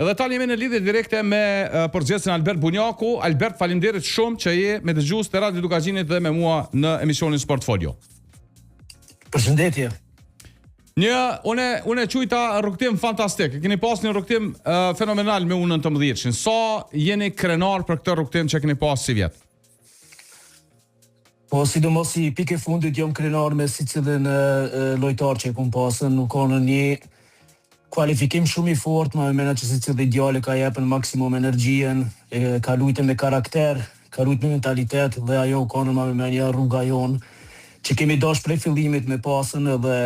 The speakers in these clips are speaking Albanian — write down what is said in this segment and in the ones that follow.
Edhe tani jemi në lidhje direkte me përgjithësin Albert Bunjaku. Albert, faleminderit shumë që je me dëgjues të Radio Dukagjinit dhe me mua në emisionin Sportfolio. Përshëndetje. Unë quajta rrugtim fantastik. Keni pas një rrugtim fenomenal me U19. Sa jeni krenar për këtë rrugtim që keni pas si vjet? Po sidomos si pikë fundit jam krenar me secilin lojtar që kam pasur, nuk ka një kualifikim shumë i fortë, më mendoj që secili ideale ka jepën maksimum energjien, ka luajtur me karakter, ka luajtur me mentalitet dhe ajo ka në më një rruga jon që kemi dash prej fillimit me pasën edhe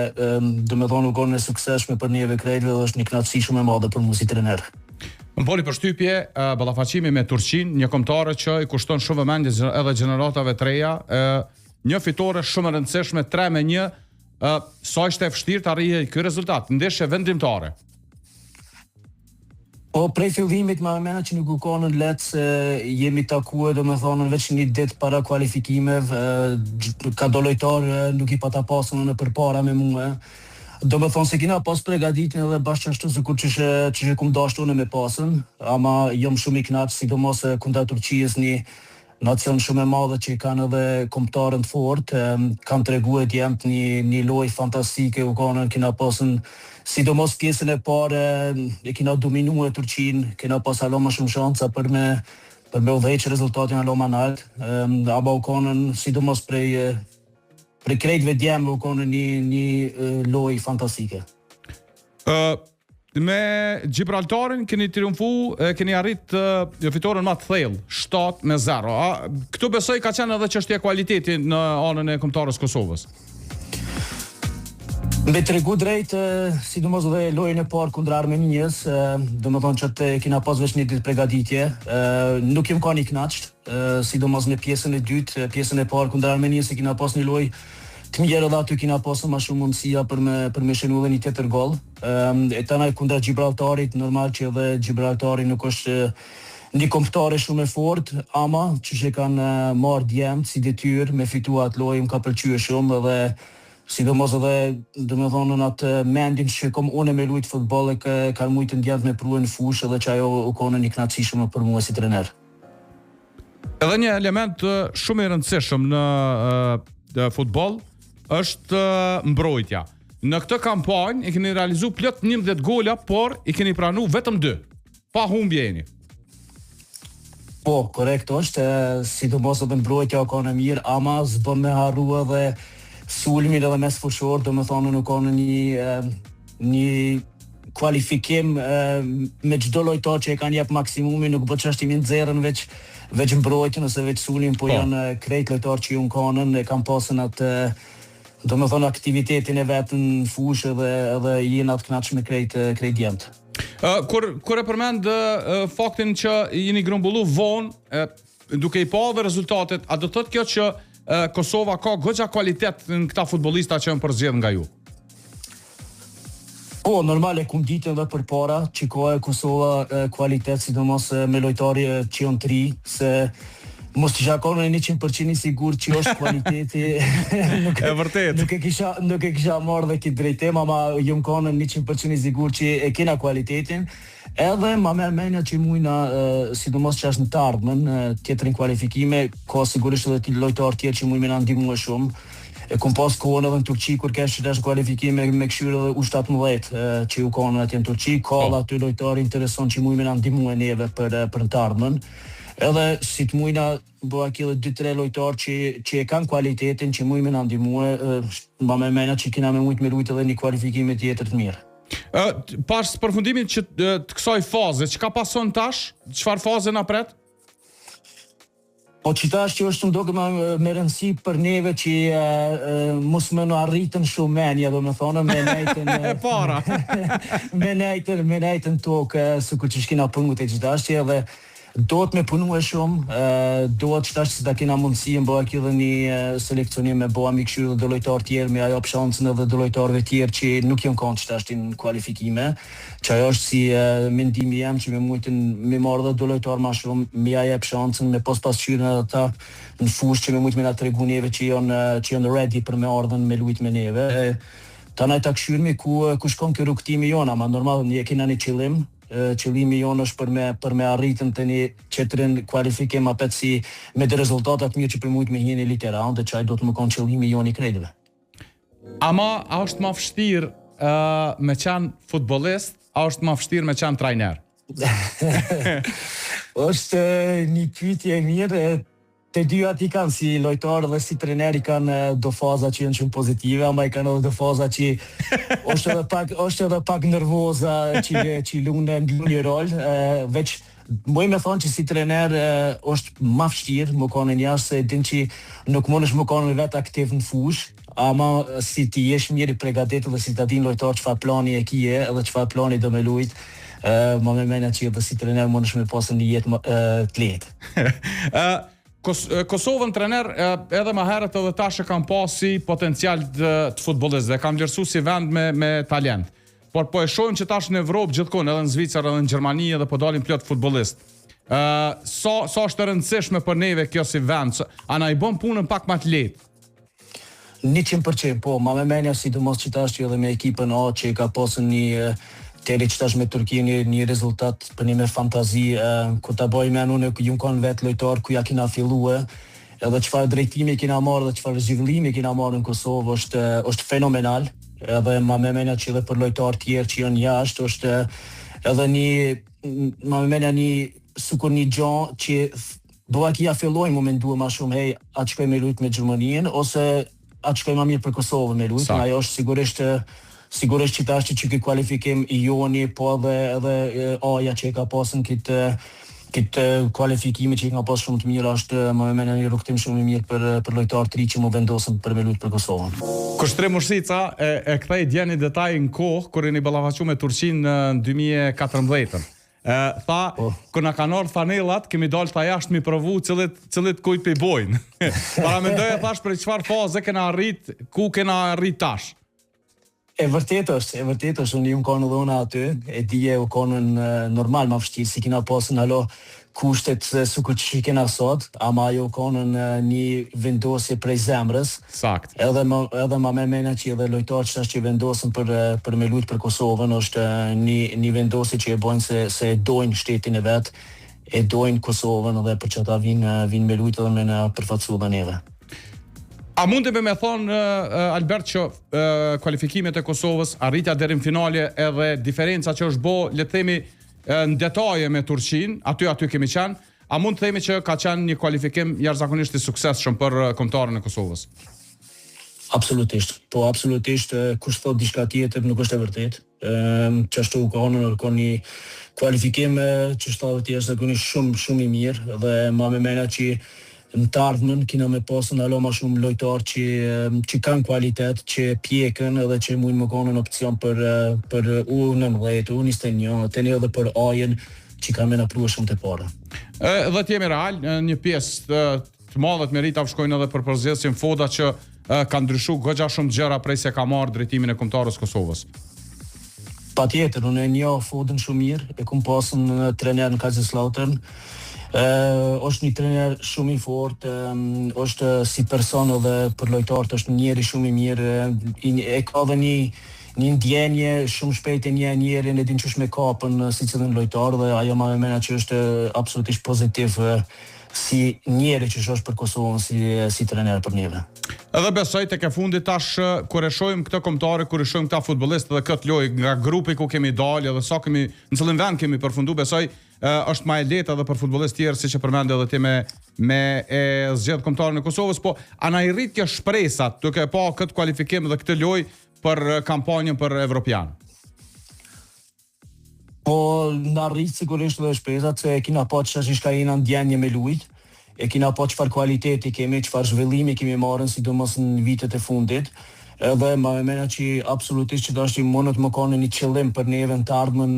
domethënë u konë suksesshme për neve krejtëve dhe është një kënaqësi shumë e madhe për mua si trener. Më boli përshtypje ballafaqimi me Turqinë, një kombëtare që i kushton shumë vëmendje edhe gjeneratave të reja, një fitore shumë e rëndësishme 3-1. Sa ishte e vështirë të arrijë ky rezultat, ndeshje vendimtare? Po prej fillimit më mendoj që nuk u kanë lehtë se jemi takuar domethënë veç një ditë para kualifikimeve, ka do lojtar nuk i pata pasur në përpara me mua. Domethënë se kena pas përgatitjen edhe bashkë ashtu sikur që kum dashur unë me pasën, ama jam shumë i kënaqur sidomos kundër Turqisë, një nacion shumë e madhe që kanë edhe kombëtarën të fortë, kanë treguar djemt një lojë fantastike, u kanë kena pasën sidomos pjesën e parë e kena dominuar Turqinë, kena pas alo më shumë shansa për me udhëheq rezultatin alo më lart, ama u kanë sidomos prej krejtëve djemë u kanë një lojë fantastike. Me Gibraltarin keni triumfu, keni arrit fitoren më të thellë, 7-0. Këtu besoj ka qenë edhe çështja e kualitetit në anën e kombëtarës Kosovës. Me tregu drejt, sidomos dhe lojën e parë kundër Armenias, domethënë që kena pas veç një ditë përgatitje, nuk jem kanë i kënaqur, sidomos në pjesën e dytë, pjesën e parë kundër Armenias kena pas një lojë të mirë edhe aty kena pasur më shumë mundësia për me shënuar edhe një tjetër gol. E tani kundër Gibraltarit, normal që edhe Gibraltari nuk është një kombëtare shumë e fortë, ama që kanë marrë djemt si detyrë me fituar atë lojë, më ka pëlqyer shumë edhe sidomos edhe domethënë në atë mendin që kom unë me luajt futboll e kanë mujtë ndjent me pruën në fushë edhe që ajo u konë një kënaqësi shumë për mua si trener. Edhe një element shumë i rëndësishëm në futboll është mbrojtja. Në këtë kampanjë i keni realizuar plot 11 gola, por i keni pranuar vetëm 2. Pa humbje jeni. Po, korrekt është, sidomos edhe mbrojtja ka në mirë, ama s'bën me harru edhe sulmin edhe mes fushor, domethënë nuk ka një kualifikim me çdo lojtar që e kanë jep maksimumin, nuk bëhet çështimi nxjerrën veç mbrojtjen ose veç sulmin, po janë krejt lojtar që ju kanë e kanë pasur atë domethënë aktivitetin e vetë në fushë edhe jenë atë kënaqshëm me krejt djemt. Kur e përmend faktin që jeni grumbullu vonë, duke i pa dhe rezultatet, a do thotë kjo që Kosova ka goxha kvalitet në këta futbollista që janë përzgjedhur nga ju? Po, normal e kum ditën dhe përpara që ka Kosova kvalitet, sidomos me lojtarë që janë tri, se mos të gjakonë 100% i sigur që është kvaliteti. E vërtet. Nuk e kisha marrë dhe këtë drejtem, ama jam konë 100% i sigur që e kena kualitetin. Edhe ma merr mendja që mujna, sidomos që është në të ardhmen, tjetërin kualifikime, ka sigurisht edhe të lojtarë tjerë që mujme në ndihmue shumë. E kom pas kohën edhe në Turqi, kur kesh që është kualifikime me këshyrë edhe U17 që ju konë atje në Turqi, ka dhe aty lojtarë intereson që mujme në ndihmue neve për në të ardhmen. Edhe si të mujna bëha kjellë 2-3 lojtarë që e kanë kualitetin që mujme në ndihmue, ma me mena që kina me mujtë me lujtë edhe një kualifikime tjetër të mirë. Pas përfundimit që të kësaj faze, që ka pason tash? Çfarë faze na pret? Po që tash që është ndoke me rëndësi për neve që mos më në arritën shumë menja, do me thonë, me nejtën para. me nejtën tokë, sukur që shkina pungut e që tash që edhe do të me punu e shumë, do të shtash që da kena mundësi më bëha kjo dhe një selekcionim me bëha mikëshyrë dhe lojtarë tjerë me ajo për shansën edhe dhe lojtarëve tjerë që nuk jem kanë që tashtin kualifikime, që ajo është si mendimi jem që me mujtën me marrë dhe dhe lojtarë ma shumë, me aje për shansën, me pasqyrën edhe ta në fushë që me mujtë me nga tregu neve që janë ready për me ardhen me lujt me neve. Ta na ta këshyrmi ku shkon kjo rrugtimi jona, ama normal ne kena një qëllim, qëllimi jonë është për me arritën të një qetërin kualifikim apet si me dhe rezultatat mirë që për mujtë me hinë e litera, dhe që ajë do të më konë qëllimi jonë i kredive. Ama, a është ma vështirë me qenë futbolist, a është ma vështirë me qenë trajner? është një pyetje e mirë, të dy ati kanë si lojtarë dhe si treneri kanë do faza që janë shumë pozitive, ama i kanë edhe do faza që është edhe pak nervoza që lunë një rol, veç moj me thonë që si trener është ma vështirë më konë një se din që nuk mund është më konë vetë aktiv në fush, ama si ti jesh mirë i pregadetur dhe si ta din lojtar çfarë plani e kije edhe çfarë plani do me lujt, ma me menja që edhe si trener mund është me pasën një jetë të letë. Kosovën trener edhe më herët edhe tash e kam pasi potencial të futbollist dhe kam vlerësu si vend me talent. Por po e shohim që tash në Evropë gjithkohë, edhe në Zvicër, edhe në Gjermani, edhe po dalin plot futbollist. Sa është e rëndësishme për neve kjo si vend? A na i bën punën pak më të lehtë? 100%, po, ma me menja sidomos që tash që edhe me ekipën A që ka pasën një teri që tash me Turqi një rezultat për një me fantazi, ku ta boj me unë ju kanë vetë lojtar ku ja kina fillue, edhe çfarë drejtimi kina marrë dhe çfarë zhvillimi kina marrë në Kosovë është fenomenal, edhe ma me menja që edhe për lojtar tjerë që janë jashtë, është edhe ma me menja sukur një gjanë që doa kia fillojnë momentu ma shumë, hej, atë shkoj me lujt me Gjermaninë, ose atë shkoj ma mirë për Kosovë me lujt, ajo është sigurisht që tash që këtë kualifikim i joni, po edhe aja që e ka pasën këtë kualifikimi që i ka pasë shumë të mirë, është më me një rukëtim shumë i mirë për lojtarë të ri që më vendosën për me lujtë për Kosovën. Kushtre Murshica e këthej djeni detaj në kohë, kër e një ballafaqu me Turqin në 2014. Tha, kër na kanë ardhur fanellat, kemi dalë ta jashtë mi provu cilët kujt pe bojnë. Para mendoja thash për çfarë faze kena arrit, ku kena arrit tash. E vërtet është, unë ju më konë edhe unë aty, e dije u konën normal ma vështirë, si kina pasën alo kushtet sukur që kena sot, ama ju konën një vendosje prej zemrës. Sakt. Edhe ma me mena që edhe lojtarë që që vendosën për me lujtë për Kosovën, është një vendosje që e bojnë se e dojnë shtetin e vetë, e dojnë Kosovën edhe për që ta vinë me lujtë edhe me në përfatsu dhe neve. A mundi me thonë, Albert, që kualifikimet e Kosovës, arritja deri në finale edhe diferenca që është bo, le të themi, në detaje me Turqin, aty kemi qenë, a mund të themi që ka qenë një kualifikim jashtëzakonisht i suksesshëm për kombëtarën e Kosovës? Absolutisht, po absolutisht, kush thot diçka tjetër nuk është e vërtet. Qashtu ka një kualifikim që shtavet jashtëzakonisht shumë i mirë, dhe ma me mena që në të ardhmen kina me pasën alo ma shumë lojtarë që kanë kualitet, që pjekën edhe që mujnë më konë në opcion për U19, U21, të një edhe për ajen që kanë me në prua shumë të para. Dhe t'jemi real, një pjesë të madhe të merita shkojnë edhe për përzgjedhjen Foda që ka ndryshu goxha shumë gjëra prej se ka marrë drejtimin e kombëtarës Kosovës. Patjetër, unë e njoh Fodën shumë mirë, e kum pasën trener në Kaiserslautern. Është një trener shumë i fortë, është si person edhe për lojtarët është njeri shumë i mirë, e ka dhe një ndjenje shumë shpejt e njerin e din qësh me kapën si cilën lojtar, dhe ajo ma me mena që është absolutisht pozitiv si njeri që është për Kosovën si trener për njeve. Edhe besoj tek e fundit tash kur e shohim këtë kombëtare, kur e shohim këta futbollistë dhe këtë lojë nga grupi ku kemi dalë edhe sa kemi në cilin vend kemi përfunduar, besoj është më e lehtë edhe për futbollistë tjerë siç e përmend edhe ti me zgjedh kombëtarën e Kosovës, po a na i rrit kjo shpresat duke pa këtë kualifikim dhe këtë lojë për kampanjën për Evropian? Po na rrit sigurisht edhe shpresat se kina pa çka jena ndjenje me lujt. E kina pa çfarë kualiteti kemi, çfarë zhvillimi kemi marrën sidomos në vitet e fundit. Edhe ma me mena që absolutisht që dashti mundet më kanë një qëllim për neve në të ardhmen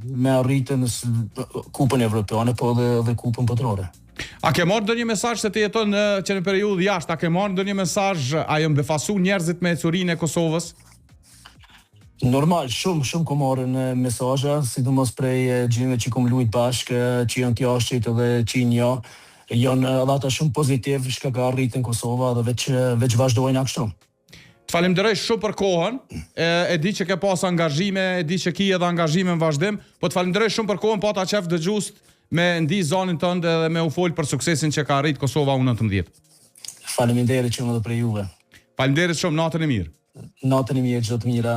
me arritën kupën evropiane, po edhe kupën botërore. A ke marrë ndonjë mesazh se ti jeton që në periudhë jashtë, a ke marrë ndonjë mesazh, a janë befasu njerëzit me ecurinë e Kosovës? Normal, shumë ku marrën mesazhe, sidomos prej gjinëve që kum lujt bashkë, që janë të jashtit edhe që janë edhe ata shumë pozitiv shka ka arritën Kosova dhe veç vazhdojnë akështu. Të falenderoj shumë për kohën. E di që ke pas angazhime, e di që ki edhe angazhime në vazhdim, po të falenderoj shumë për kohën, pata qef dëgjus me ndi zonin tënd edhe me u fol për suksesin që ka arrit Kosova U19. Faleminderit që më dhe për juve. Faleminderit shumë, natën e mirë. Natën e mirë, çdo të mira.